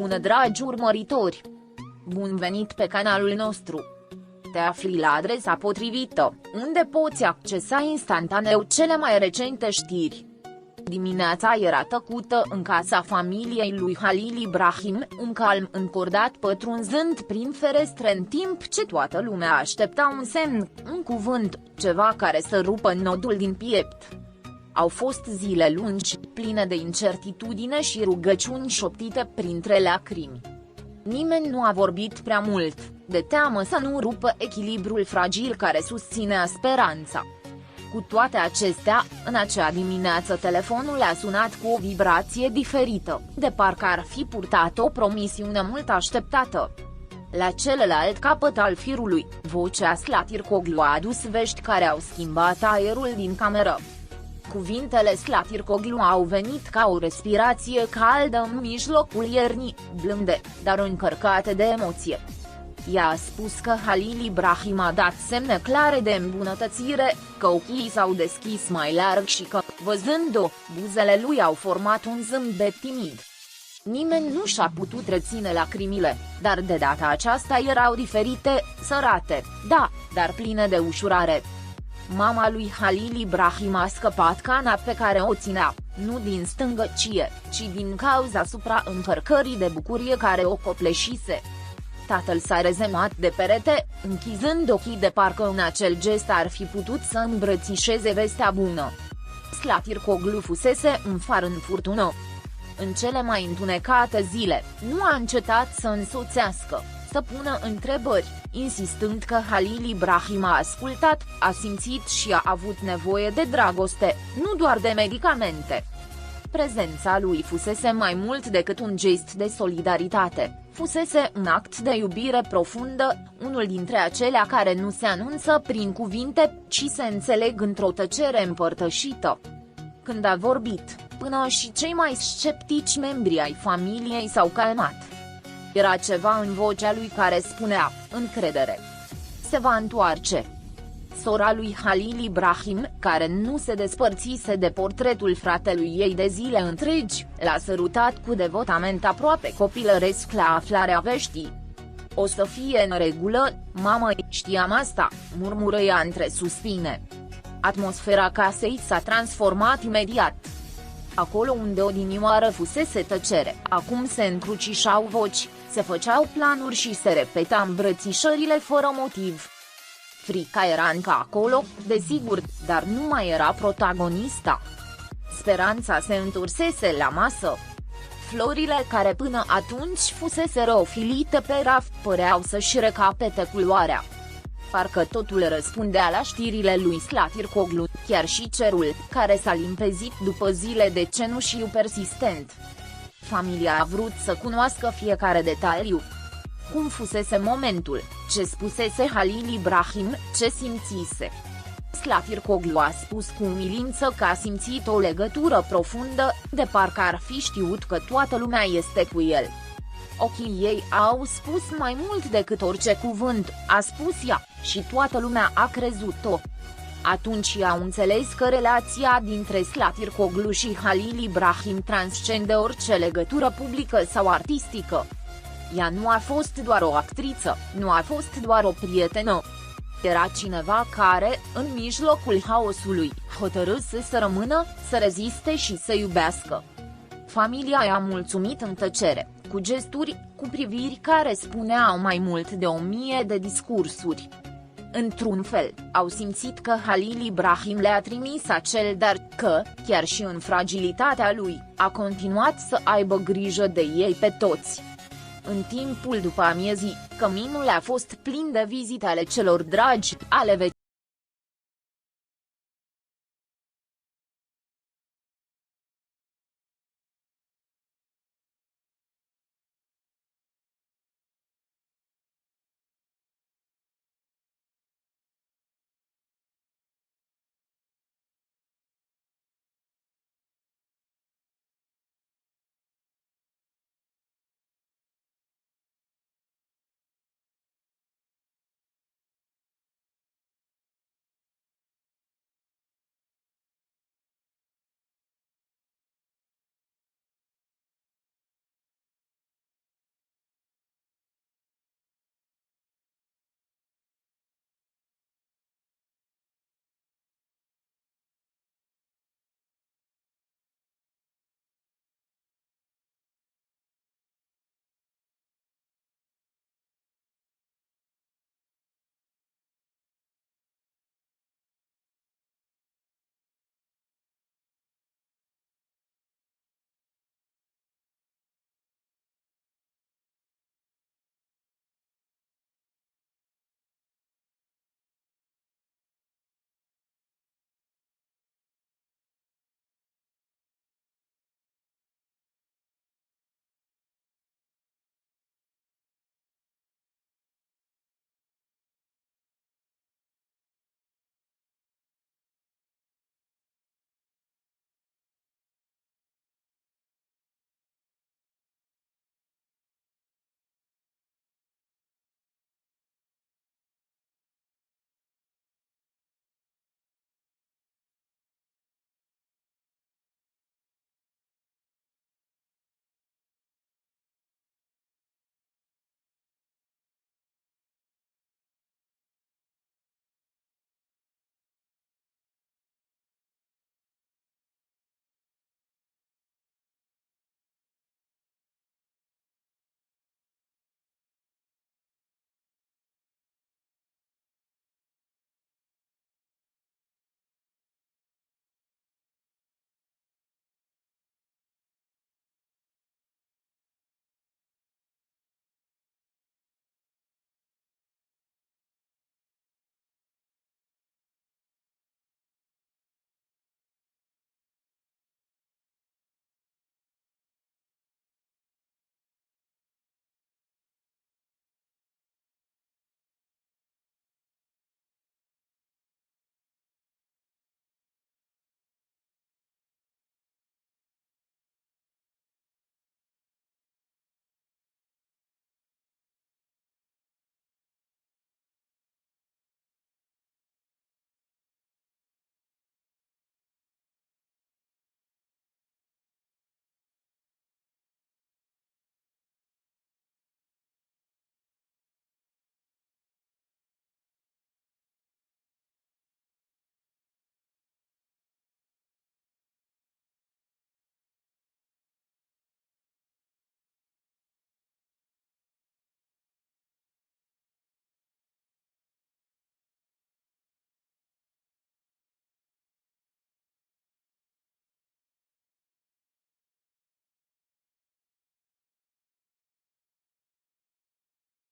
Bună dragi urmăritori! Bun venit pe canalul nostru! Te afli la adresa potrivită, unde poți accesa instantaneu cele mai recente știri. Dimineața era tăcută în casa familiei lui Halil Ibrahim, un calm încordat pătrunzând prin ferestre în timp ce toată lumea aștepta un semn, un cuvânt, ceva care să rupă nodul din piept. Au fost zile lungi, pline de incertitudine și rugăciuni șoptite printre lacrimi. Nimeni nu a vorbit prea mult, de teamă să nu rupă echilibrul fragil care susținea speranța. Cu toate acestea, în acea dimineață telefonul a sunat cu o vibrație diferită, de parcă ar fi purtat o promisiune mult așteptată. La celălalt capăt al firului, vocea Slatircoglu a adus vești care au schimbat aerul din cameră. Cuvintele Slatircoglu au venit ca o respirație caldă în mijlocul iernii, blânde, dar încărcate de emoție. Ea a spus că Halil Ibrahim a dat semne clare de îmbunătățire, că ochii s-au deschis mai larg și că, văzând-o, buzele lui au format un zâmbet timid. Nimeni nu și-a putut reține lacrimile, dar de data aceasta erau diferite, sărate, da, dar pline de ușurare. Mama lui Halil Ibrahim a scăpat cana pe care o ținea, nu din stângăcie, ci din cauza supraîncărcării de bucurie care o copleșise. Tatăl s-a rezemat de perete, închizând ochii de parcă în acel gest ar fi putut să îmbrățișeze vestea bună. Slatircoglu fusese un far în furtună. În cele mai întunecate zile, nu a încetat să însoțească, să pună întrebări, insistând că Halil Ibrahim a ascultat, a simțit și a avut nevoie de dragoste, nu doar de medicamente. Prezența lui fusese mai mult decât un gest de solidaritate, fusese un act de iubire profundă, unul dintre acelea care nu se anunță prin cuvinte, ci se înțeleg într-o tăcere împărtășită. Când a vorbit, până și cei mai sceptici membri ai familiei s-au calmat. Era ceva în vocea lui care spunea, încredere. Se va întoarce. Sora lui Halil Ibrahim, care nu se despărțise de portretul fratelui ei de zile întregi, l-a sărutat cu devotament aproape copilăresc la aflarea veștii. O să fie în regulă, mamă, știam asta, murmură ea între suspine. Atmosfera casei s-a transformat imediat. Acolo unde odinioară fusese tăcere, acum se încrucișau voci, se făceau planuri și se repeta îmbrățișările fără motiv. Frica era încă acolo, desigur, dar nu mai era protagonista. Speranța se întorsese la masă. Florile care până atunci fuseseră ofilite pe raft păreau să-și recapete culoarea. Parcă totul răspundea la știrile lui Slatircoglu, chiar și cerul, care s-a limpezit după zile de cenușiu persistent. Familia a vrut să cunoască fiecare detaliu. Cum fusese momentul, ce spusese Halil Ibrahim, ce simțise. Slatircoglu a spus cu umilință că a simțit o legătură profundă, de parcă ar fi știut că toată lumea este cu el. Ochii ei au spus mai mult decât orice cuvânt, a spus ea, și toată lumea a crezut-o. Atunci au înțeles că relația dintre Slatircoglu și Halil Ibrahim transcende orice legătură publică sau artistică. Ea nu a fost doar o actriță, nu a fost doar o prietenă. Era cineva care, în mijlocul haosului, hotărâse să rămână, să reziste și să iubească. Familia i-a mulțumit în tăcere, cu gesturi, cu priviri care spuneau mai mult de 1000 de discursuri. Într-un fel, au simțit că Halil Ibrahim le-a trimis acel dar, că, chiar și în fragilitatea lui, a continuat să aibă grijă de ei pe toți. În timpul după amiezii, căminul a fost plin de vizite ale celor dragi, ale vecinilor.